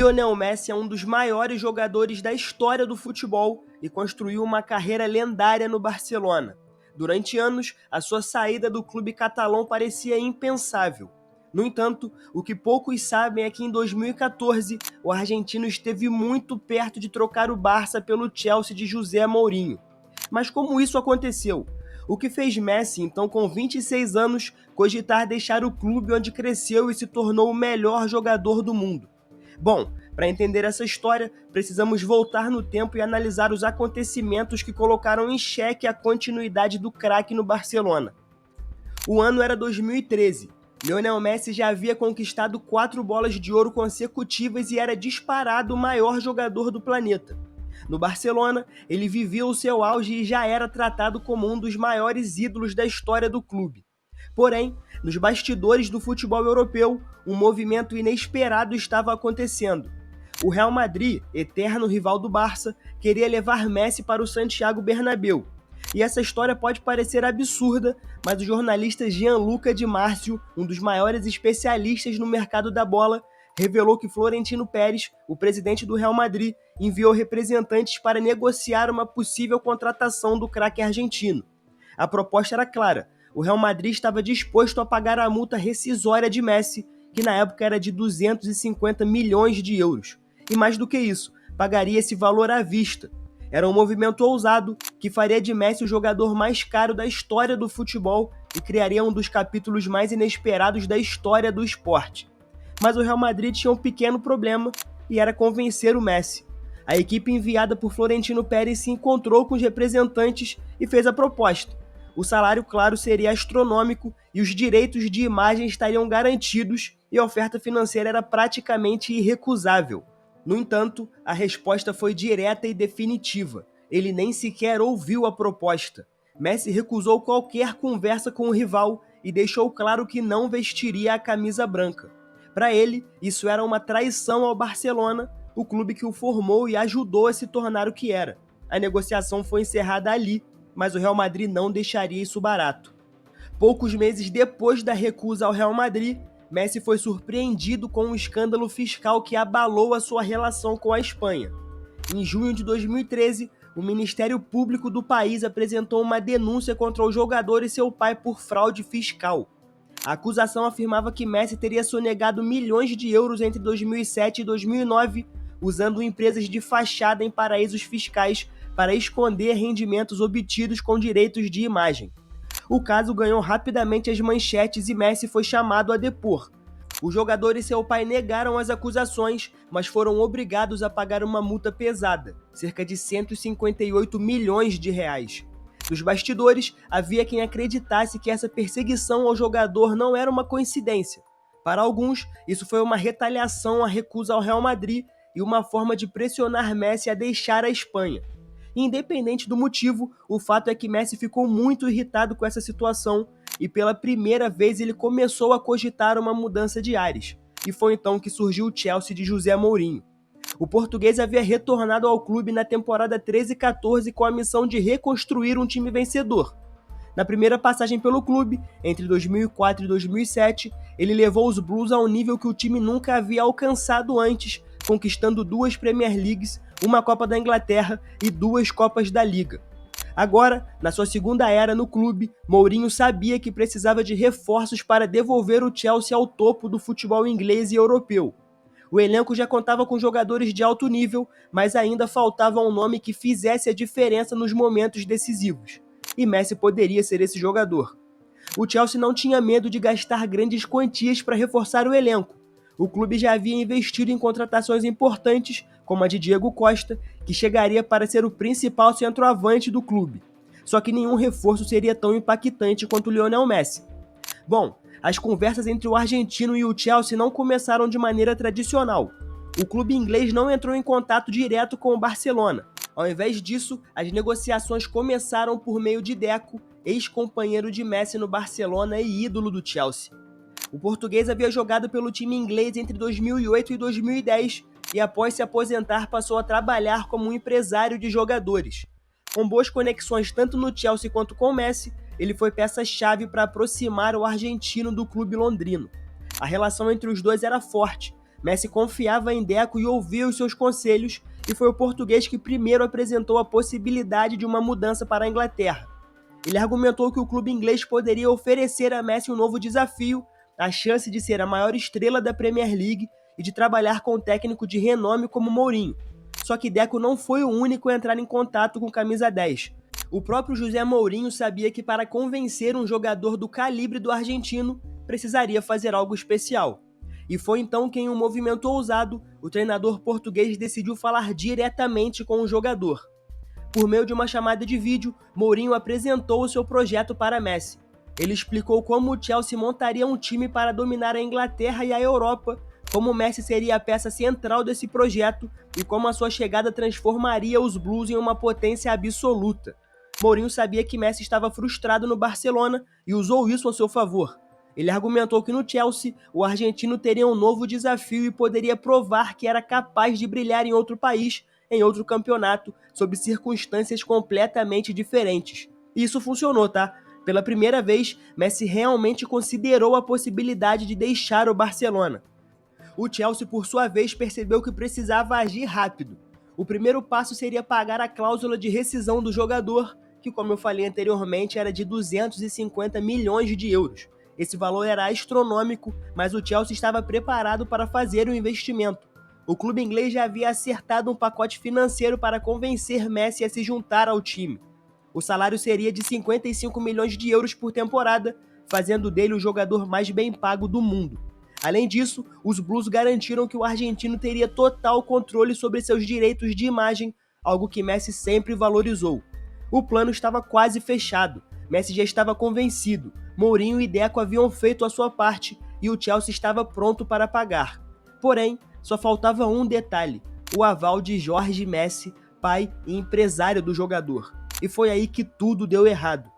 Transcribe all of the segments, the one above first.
Lionel Messi é um dos maiores jogadores da história do futebol e construiu uma carreira lendária no Barcelona. Durante anos, a sua saída do clube catalão parecia impensável. No entanto, o que poucos sabem é que em 2014, o argentino esteve muito perto de trocar o Barça pelo Chelsea de José Mourinho. Mas como isso aconteceu? O que fez Messi, então com 26 anos, cogitar deixar o clube onde cresceu e se tornou o melhor jogador do mundo? Bom, para entender essa história, precisamos voltar no tempo e analisar os acontecimentos que colocaram em xeque a continuidade do craque no Barcelona. O ano era 2013. Lionel Messi já havia conquistado 4 bolas de ouro consecutivas e era disparado o maior jogador do planeta. No Barcelona, ele vivia o seu auge e já era tratado como um dos maiores ídolos da história do clube. Porém, nos bastidores do futebol europeu, um movimento inesperado estava acontecendo. O Real Madrid, eterno rival do Barça, queria levar Messi para o Santiago Bernabéu. E essa história pode parecer absurda, mas o jornalista Gianluca Di Marzio, um dos maiores especialistas no mercado da bola, revelou que Florentino Pérez, o presidente do Real Madrid, enviou representantes para negociar uma possível contratação do craque argentino. A proposta era clara: o Real Madrid estava disposto a pagar a multa rescisória de Messi, que na época era de 250 milhões de euros. E mais do que isso, pagaria esse valor à vista. Era um movimento ousado que faria de Messi o jogador mais caro da história do futebol e criaria um dos capítulos mais inesperados da história do esporte. Mas o Real Madrid tinha um pequeno problema e era convencer o Messi. A equipe enviada por Florentino Pérez se encontrou com os representantes e fez a proposta. O salário, claro, seria astronômico e os direitos de imagem estariam garantidos e a oferta financeira era praticamente irrecusável. No entanto, a resposta foi direta e definitiva. Ele nem sequer ouviu a proposta. Messi recusou qualquer conversa com o rival e deixou claro que não vestiria a camisa branca. Para ele, isso era uma traição ao Barcelona, o clube que o formou e ajudou a se tornar o que era. A negociação foi encerrada ali, mas o Real Madrid não deixaria isso barato. Poucos meses depois da recusa ao Real Madrid, Messi foi surpreendido com um escândalo fiscal que abalou a sua relação com a Espanha. Em junho de 2013, o Ministério Público do país apresentou uma denúncia contra o jogador e seu pai por fraude fiscal. A acusação afirmava que Messi teria sonegado milhões de euros entre 2007 e 2009, usando empresas de fachada em paraísos fiscais para esconder rendimentos obtidos com direitos de imagem. O caso ganhou rapidamente as manchetes e Messi foi chamado a depor. O jogador e seu pai negaram as acusações, mas foram obrigados a pagar uma multa pesada, cerca de 158 milhões de reais. Nos bastidores, havia quem acreditasse que essa perseguição ao jogador não era uma coincidência. Para alguns, isso foi uma retaliação à recusa ao Real Madrid e uma forma de pressionar Messi a deixar a Espanha. Independente do motivo, o fato é que Messi ficou muito irritado com essa situação e pela primeira vez ele começou a cogitar uma mudança de ares. E foi então que surgiu o Chelsea de José Mourinho. O português havia retornado ao clube na temporada 13-14 com a missão de reconstruir um time vencedor. Na primeira passagem pelo clube, entre 2004 e 2007, ele levou os Blues a um nível que o time nunca havia alcançado antes, conquistando 2 Premier Leagues, uma Copa da Inglaterra e 2 Copas da Liga. Agora, na sua segunda era no clube, Mourinho sabia que precisava de reforços para devolver o Chelsea ao topo do futebol inglês e europeu. O elenco já contava com jogadores de alto nível, mas ainda faltava um nome que fizesse a diferença nos momentos decisivos. E Messi poderia ser esse jogador. O Chelsea não tinha medo de gastar grandes quantias para reforçar o elenco. O clube já havia investido em contratações importantes, como a de Diego Costa, que chegaria para ser o principal centroavante do clube. Só que nenhum reforço seria tão impactante quanto o Lionel Messi. Bom, as conversas entre o argentino e o Chelsea não começaram de maneira tradicional. O clube inglês não entrou em contato direto com o Barcelona. Ao invés disso, as negociações começaram por meio de Deco, ex-companheiro de Messi no Barcelona e ídolo do Chelsea. O português havia jogado pelo time inglês entre 2008 e 2010 e após se aposentar passou a trabalhar como um empresário de jogadores. Com boas conexões tanto no Chelsea quanto com Messi, ele foi peça-chave para aproximar o argentino do clube londrino. A relação entre os dois era forte, Messi confiava em Deco e ouvia os seus conselhos, e foi o português que primeiro apresentou a possibilidade de uma mudança para a Inglaterra. Ele argumentou que o clube inglês poderia oferecer a Messi um novo desafio, a chance de ser a maior estrela da Premier League e de trabalhar com um técnico de renome como Mourinho. Só que Deco não foi o único a entrar em contato com o camisa 10. O próprio José Mourinho sabia que para convencer um jogador do calibre do argentino, precisaria fazer algo especial. E foi então que, em um movimento ousado, o treinador português decidiu falar diretamente com o jogador. Por meio de uma chamada de vídeo, Mourinho apresentou o seu projeto para Messi. Ele explicou como o Chelsea montaria um time para dominar a Inglaterra e a Europa, como Messi seria a peça central desse projeto e como a sua chegada transformaria os Blues em uma potência absoluta. Mourinho sabia que Messi estava frustrado no Barcelona e usou isso a seu favor. Ele argumentou que no Chelsea, o argentino teria um novo desafio e poderia provar que era capaz de brilhar em outro país, em outro campeonato, sob circunstâncias completamente diferentes. E isso funcionou, tá? Pela primeira vez, Messi realmente considerou a possibilidade de deixar o Barcelona. O Chelsea, por sua vez, percebeu que precisava agir rápido. O primeiro passo seria pagar a cláusula de rescisão do jogador, que, como eu falei anteriormente, era de 250 milhões de euros. Esse valor era astronômico, mas o Chelsea estava preparado para fazer o investimento. O clube inglês já havia acertado um pacote financeiro para convencer Messi a se juntar ao time. O salário seria de 55 milhões de euros por temporada, fazendo dele o jogador mais bem pago do mundo. Além disso, os Blues garantiram que o argentino teria total controle sobre seus direitos de imagem, algo que Messi sempre valorizou. O plano estava quase fechado, Messi já estava convencido, Mourinho e Deco haviam feito a sua parte e o Chelsea estava pronto para pagar. Porém, só faltava um detalhe: o aval de Jorge Messi, pai e empresário do jogador. E foi aí que tudo deu errado.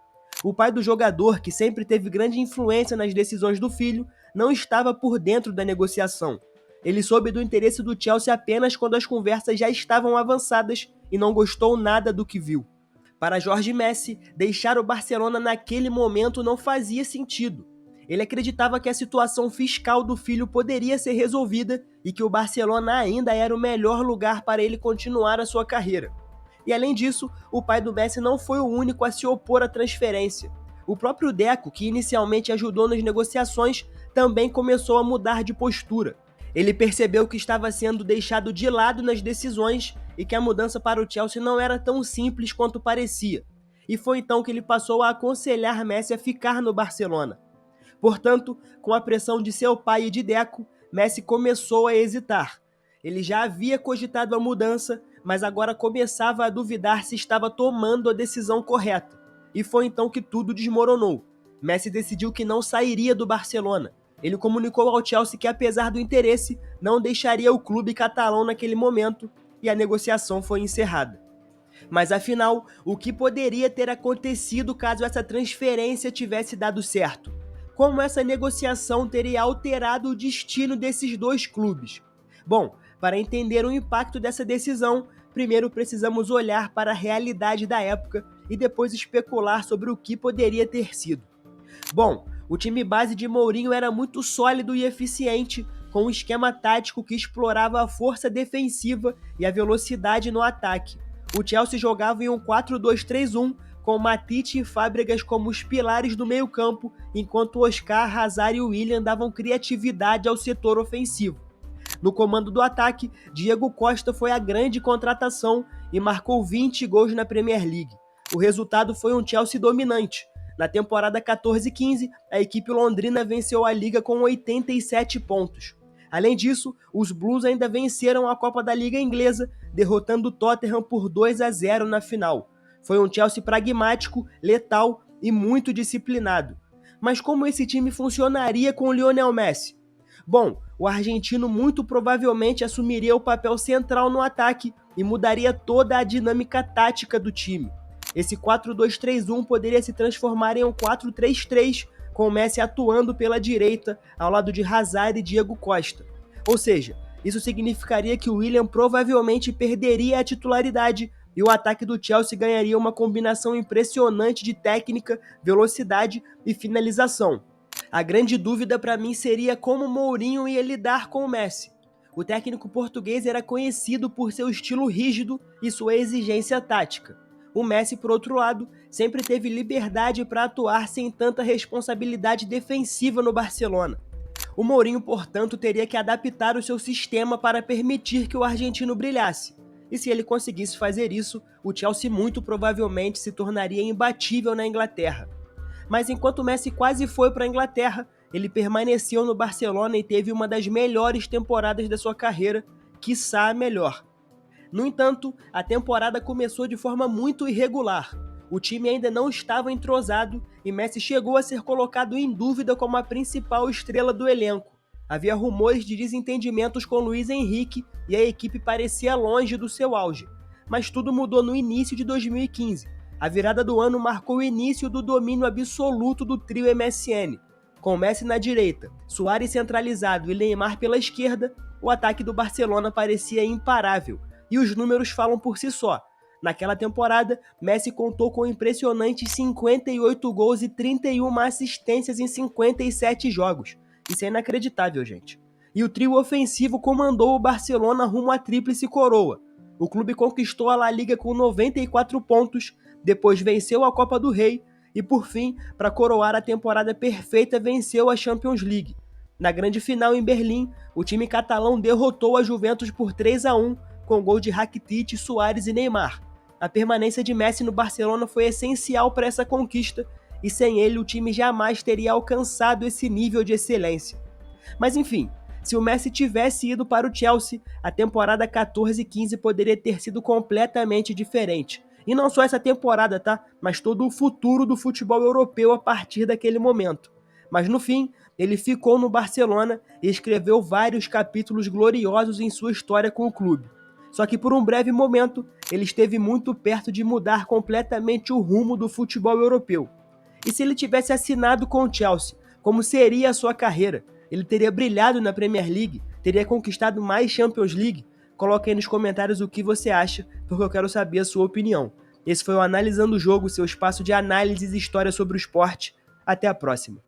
O pai do jogador, que sempre teve grande influência nas decisões do filho, não estava por dentro da negociação. Ele soube do interesse do Chelsea apenas quando as conversas já estavam avançadas e não gostou nada do que viu. Para Jorge Messi, deixar o Barcelona naquele momento não fazia sentido. Ele acreditava que a situação fiscal do filho poderia ser resolvida e que o Barcelona ainda era o melhor lugar para ele continuar a sua carreira. E além disso, o pai do Messi não foi o único a se opor à transferência. O próprio Deco, que inicialmente ajudou nas negociações, também começou a mudar de postura. Ele percebeu que estava sendo deixado de lado nas decisões e que a mudança para o Chelsea não era tão simples quanto parecia. E foi então que ele passou a aconselhar Messi a ficar no Barcelona. Portanto, com a pressão de seu pai e de Deco, Messi começou a hesitar. Ele já havia cogitado a mudança, mas agora começava a duvidar se estava tomando a decisão correta. E foi então que tudo desmoronou. Messi decidiu que não sairia do Barcelona. Ele comunicou ao Chelsea que, apesar do interesse, não deixaria o clube catalão naquele momento e a negociação foi encerrada. Mas afinal, o que poderia ter acontecido caso essa transferência tivesse dado certo? Como essa negociação teria alterado o destino desses dois clubes? Bom, para entender o impacto dessa decisão, primeiro precisamos olhar para a realidade da época e depois especular sobre o que poderia ter sido. Bom, o time base de Mourinho era muito sólido e eficiente, com um esquema tático que explorava a força defensiva e a velocidade no ataque. O Chelsea jogava em um 4-2-3-1, com Matite e Fábregas como os pilares do meio-campo, enquanto Oscar, Hazard e Willian davam criatividade ao setor ofensivo. No comando do ataque, Diego Costa foi a grande contratação e marcou 20 gols na Premier League. O resultado foi um Chelsea dominante. Na temporada 14-15, a equipe londrina venceu a Liga com 87 pontos. Além disso, os Blues ainda venceram a Copa da Liga Inglesa, derrotando o Tottenham por 2-0 na final. Foi um Chelsea pragmático, letal e muito disciplinado. Mas como esse time funcionaria com o Lionel Messi? Bom, o argentino muito provavelmente assumiria o papel central no ataque e mudaria toda a dinâmica tática do time. Esse 4-2-3-1 poderia se transformar em um 4-3-3, com Messi atuando pela direita, ao lado de Hazard e Diego Costa. Ou seja, isso significaria que o Willian provavelmente perderia a titularidade e o ataque do Chelsea ganharia uma combinação impressionante de técnica, velocidade e finalização. A grande dúvida para mim seria como Mourinho ia lidar com o Messi. O técnico português era conhecido por seu estilo rígido e sua exigência tática. O Messi, por outro lado, sempre teve liberdade para atuar sem tanta responsabilidade defensiva no Barcelona. O Mourinho, portanto, teria que adaptar o seu sistema para permitir que o argentino brilhasse. E se ele conseguisse fazer isso, o Chelsea muito provavelmente se tornaria imbatível na Inglaterra. Mas enquanto o Messi quase foi para a Inglaterra, ele permaneceu no Barcelona e teve uma das melhores temporadas da sua carreira, quiçá a melhor. No entanto, a temporada começou de forma muito irregular. O time ainda não estava entrosado e Messi chegou a ser colocado em dúvida como a principal estrela do elenco. Havia rumores de desentendimentos com Luís Henrique e a equipe parecia longe do seu auge. Mas tudo mudou no início de 2015. A virada do ano marcou o início do domínio absoluto do trio MSN. Com Messi na direita, Suárez centralizado e Neymar pela esquerda, o ataque do Barcelona parecia imparável. E os números falam por si só. Naquela temporada, Messi contou com impressionantes 58 gols e 31 assistências em 57 jogos. Isso é inacreditável, gente. E o trio ofensivo comandou o Barcelona rumo à tríplice coroa. O clube conquistou a La Liga com 94 pontos, depois venceu a Copa do Rei e, por fim, para coroar a temporada perfeita, venceu a Champions League. Na grande final em Berlim, o time catalão derrotou a Juventus por 3-1, com gol de Rakitic, Suárez e Neymar. A permanência de Messi no Barcelona foi essencial para essa conquista e sem ele o time jamais teria alcançado esse nível de excelência. Mas enfim, se o Messi tivesse ido para o Chelsea, a temporada 14-15 poderia ter sido completamente diferente. E não só essa temporada, tá? Mas todo o futuro do futebol europeu a partir daquele momento. Mas no fim, ele ficou no Barcelona e escreveu vários capítulos gloriosos em sua história com o clube. Só que por um breve momento, ele esteve muito perto de mudar completamente o rumo do futebol europeu. E se ele tivesse assinado com o Chelsea, como seria a sua carreira? Ele teria brilhado na Premier League? Teria conquistado mais Champions League? Coloque aí nos comentários o que você acha, porque eu quero saber a sua opinião. Esse foi o Analisando o Jogo, seu espaço de análises e história sobre o esporte. Até a próxima.